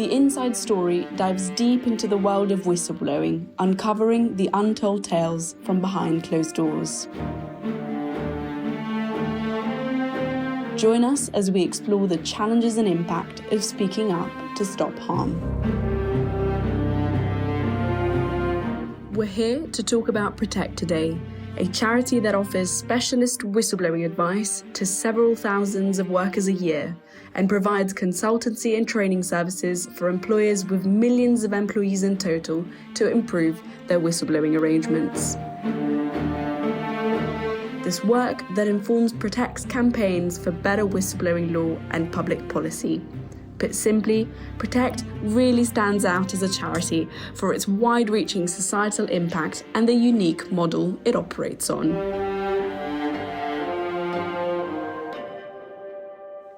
The Inside Story dives deep into the world of whistleblowing, uncovering the untold tales from behind closed doors. Join us as we explore the challenges and impact of speaking up to stop harm. We're here to talk about Protect today, a charity that offers specialist whistleblowing advice to several thousands of workers a year and provides consultancy and training services for employers with millions of employees in total to improve their whistleblowing arrangements. This work that informs Protect's campaigns for better whistleblowing law and public policy. Put simply, Protect really stands out as a charity for its wide-reaching societal impact and the unique model it operates on.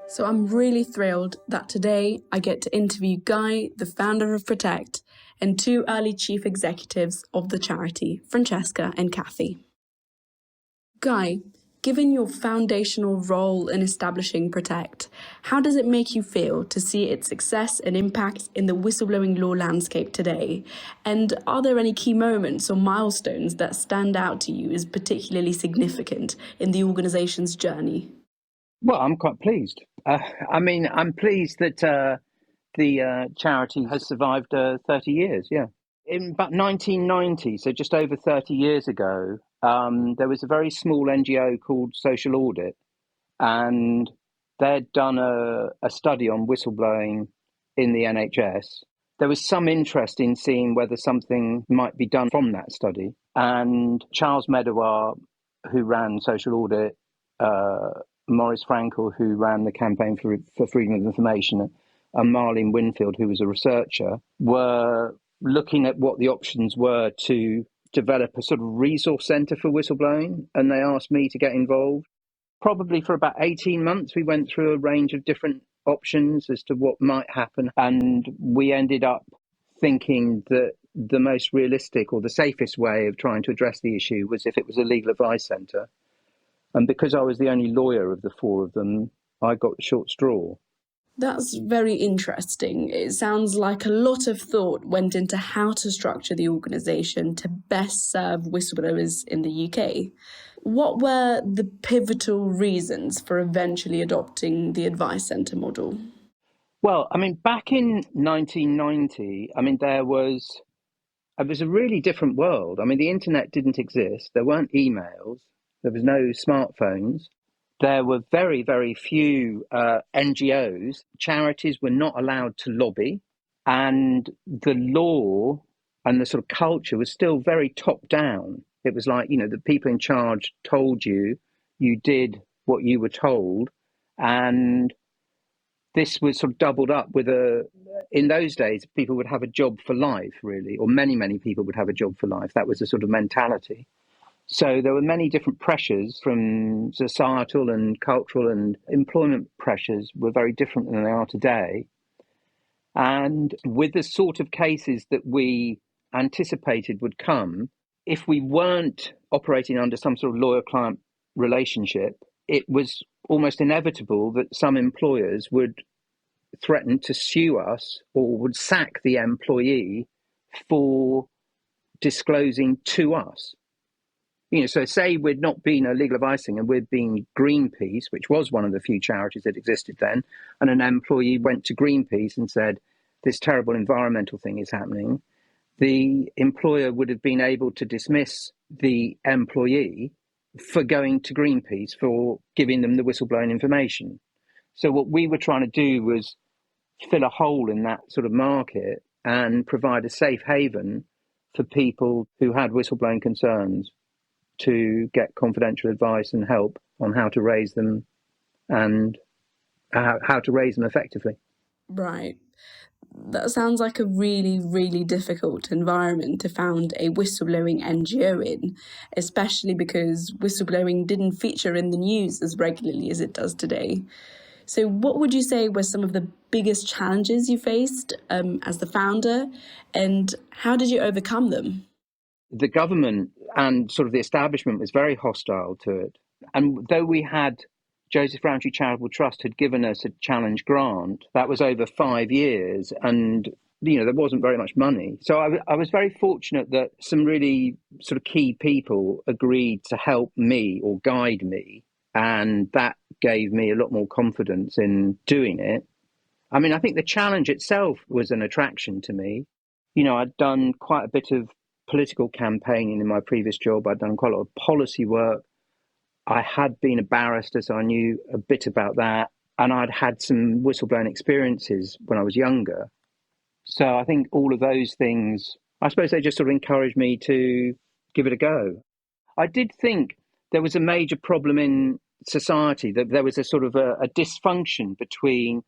So I'm really thrilled that today I get to interview Guy, the founder of Protect, and two early chief executives of the charity, Francesca and Cathy. Guy, given your foundational role in establishing Protect, how does it make you feel to see its success and impact in the whistleblowing law landscape today? And are there any key moments or milestones that stand out to you as particularly significant in the organisation's journey? Well, I'm quite pleased. I'm pleased that the charity has survived 30 years, yeah. In about 1990, so just over 30 years ago, there was a very small NGO called Social Audit, and they'd done a study on whistleblowing in the NHS. There was some interest in seeing whether something might be done from that study. And Charles Medawar, who ran Social Audit, Maurice Frankel, who ran the campaign for freedom of information, and Marlene Winfield, who was a researcher, were looking at what the options were to develop a sort of resource centre for whistleblowing, and they asked me to get involved. Probably for about 18 months, we went through a range of different options as to what might happen, and we ended up thinking that the most realistic or the safest way of trying to address the issue was if it was a legal advice centre. And because I was the only lawyer of the four of them, I got the short straw. That's very interesting. It sounds like a lot of thought went into how to structure the organisation to best serve whistleblowers in the UK. What were the pivotal reasons for eventually adopting the advice centre model? Well, back in 1990, it was a really different world. The internet didn't exist. There weren't emails. There was no smartphones. There were very, very few NGOs. Charities were not allowed to lobby. And the law and the sort of culture was still very top down. It was like, the people in charge told you, you did what you were told. And this was sort of doubled up with in those days, people would have a job for life, really, or many, many people would have a job for life. That was the sort of mentality. So there were many different pressures from societal and cultural, and employment pressures were very different than they are today. And with the sort of cases that we anticipated would come, if we weren't operating under some sort of lawyer-client relationship, it was almost inevitable that some employers would threaten to sue us or would sack the employee for disclosing to us. So say we'd not been a legal advising and we'd been Greenpeace, which was one of the few charities that existed then, and an employee went to Greenpeace and said, this terrible environmental thing is happening, the employer would have been able to dismiss the employee for going to Greenpeace for giving them the whistleblowing information. So what we were trying to do was fill a hole in that sort of market and provide a safe haven for people who had whistleblowing concerns to get confidential advice and help on how to raise them and how to raise them effectively. Right. That sounds like a really, really difficult environment to found a whistleblowing NGO in, especially because whistleblowing didn't feature in the news as regularly as it does today. So what would you say were some of the biggest challenges you faced as the founder, and how did you overcome them? The government and sort of the establishment was very hostile to it. And though we had Joseph Rowntree Charitable Trust had given us a challenge grant that was over 5 years, and there wasn't very much money. So I was very fortunate that some really sort of key people agreed to help me or guide me, and that gave me a lot more confidence in doing it. I mean, I think the challenge itself was an attraction to me. I'd done quite a bit of political campaigning in my previous job. I'd done quite a lot of policy work. I had been a barrister, so I knew a bit about that. And I'd had some whistleblowing experiences when I was younger. So I think all of those things, I suppose they just sort of encouraged me to give it a go. I did think there was a major problem in society, that there was a sort of a dysfunction between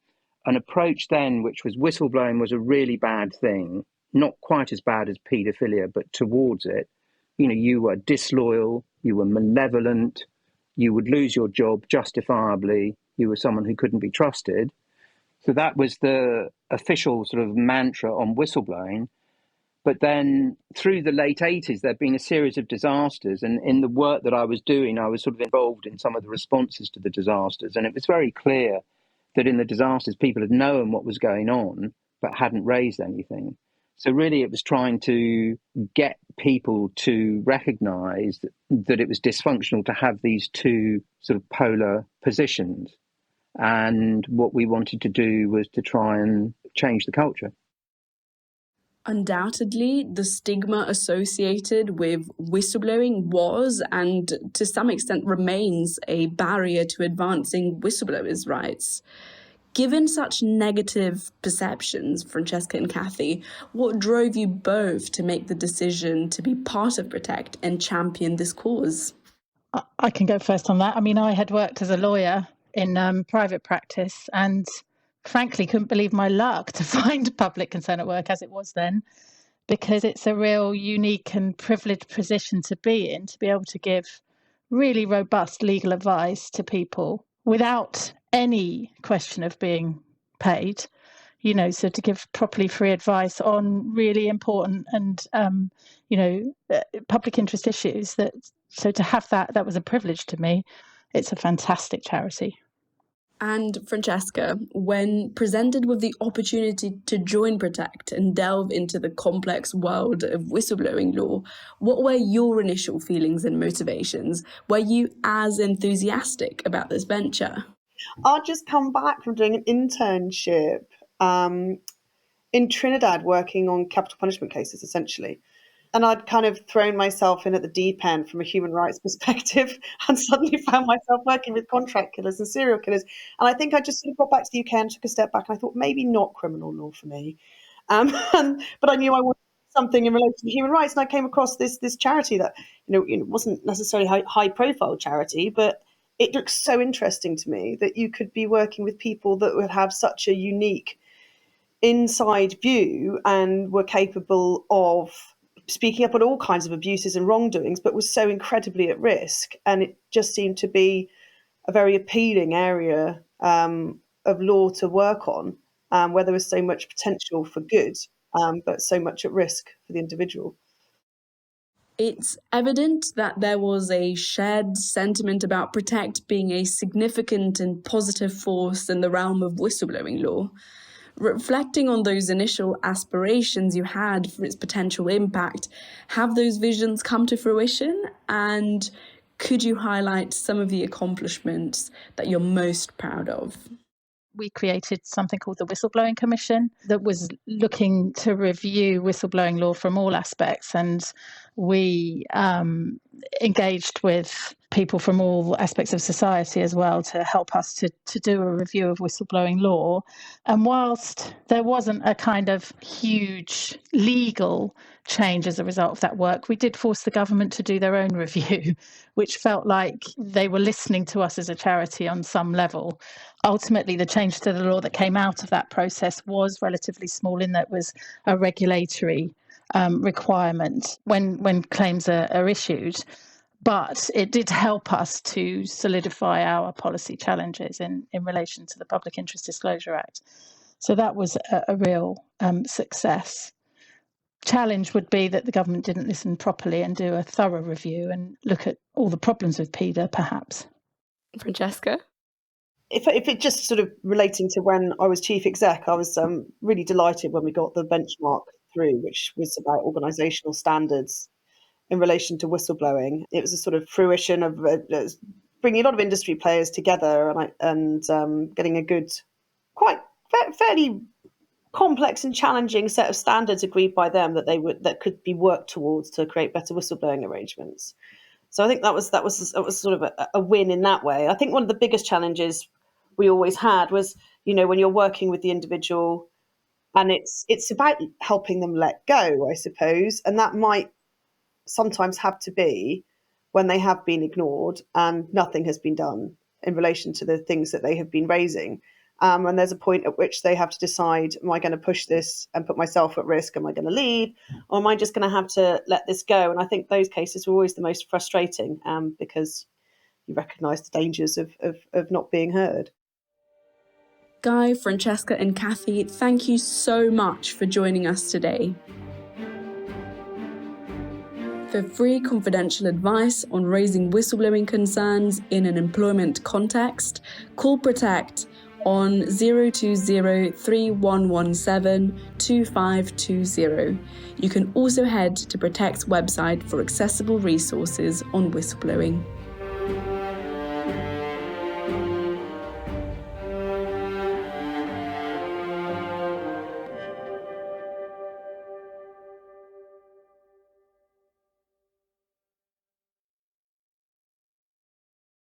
an approach then, which was whistleblowing was a really bad thing, not quite as bad as paedophilia, but towards it. You were disloyal, you were malevolent, you would lose your job justifiably, you were someone who couldn't be trusted. So that was the official sort of mantra on whistleblowing. But then through the late 80s, there'd been a series of disasters. And in the work that I was doing, I was sort of involved in some of the responses to the disasters. And it was very clear that in the disasters, people had known what was going on, but hadn't raised anything. So really, it was trying to get people to recognise that it was dysfunctional to have these two sort of polar positions. And what we wanted to do was to try and change the culture. Undoubtedly, the stigma associated with whistleblowing was, and to some extent remains, a barrier to advancing whistleblowers' rights. Given such negative perceptions, Francesca and Cathy, what drove you both to make the decision to be part of Protect and champion this cause? I can go first on that. I mean, I had worked as a lawyer in private practice and frankly couldn't believe my luck to find public concern at work as it was then, because it's a real unique and privileged position to be in, to be able to give really robust legal advice to people without any question of being paid, so to give properly free advice on really important and, public interest issues. So to have that was a privilege to me. It's a fantastic charity. And Francesca, when presented with the opportunity to join Protect and delve into the complex world of whistleblowing law, what were your initial feelings and motivations? Were you as enthusiastic about this venture? I'd just come back from doing an internship in Trinidad working on capital punishment cases, essentially. And I'd kind of thrown myself in at the deep end from a human rights perspective and suddenly found myself working with contract killers and serial killers. And I think I just sort of got back to the UK and took a step back and I thought maybe not criminal law for me. But I knew I wanted something in relation to human rights. And I came across this charity that, wasn't necessarily high profile charity, but it looks so interesting to me that you could be working with people that would have such a unique inside view and were capable of speaking up on all kinds of abuses and wrongdoings, but was so incredibly at risk. And it just seemed to be a very appealing area of law to work on, where there was so much potential for good, but so much at risk for the individual. It's evident that there was a shared sentiment about Protect being a significant and positive force in the realm of whistleblowing law. Reflecting on those initial aspirations you had for its potential impact, have those visions come to fruition? And could you highlight some of the accomplishments that you're most proud of? We created something called the Whistleblowing Commission that was looking to review whistleblowing law from all aspects. And we engaged with people from all aspects of society as well to help us to do a review of whistleblowing law. And whilst there wasn't a kind of huge legal change as a result of that work, we did force the government to do their own review, which felt like they were listening to us as a charity on some level. Ultimately, the change to the law that came out of that process was relatively small, in that it was a regulatory requirement when claims are issued. But it did help us to solidify our policy challenges in relation to the Public Interest Disclosure Act. So that was a real success. Challenge would be that the government didn't listen properly and do a thorough review and look at all the problems with PIDA, perhaps. Francesca? if it just sort of relating to when I was chief exec, I was really delighted when we got the benchmark through, which was about organisational standards in relation to whistleblowing. It was a sort of fruition of bringing a lot of industry players together and getting a good, quite fairly complex and challenging set of standards agreed by them that could be worked towards to create better whistleblowing arrangements. So I think that was sort of a win in that way. I think one of the biggest challenges we always had was, when you're working with the individual, and it's about helping them let go, I suppose, and that might sometimes have to be when they have been ignored and nothing has been done in relation to the things that they have been raising. And there's a point at which they have to decide, am I going to push this and put myself at risk? Am I going to leave? Or am I just going to have to let this go? And I think those cases were always the most frustrating because you recognise the dangers of not being heard. Guy, Francesca and Cathy, thank you so much for joining us today. For free confidential advice on raising whistleblowing concerns in an employment context, call Protect on 020-3117-2520. You can also head to Protect's website for accessible resources on whistleblowing.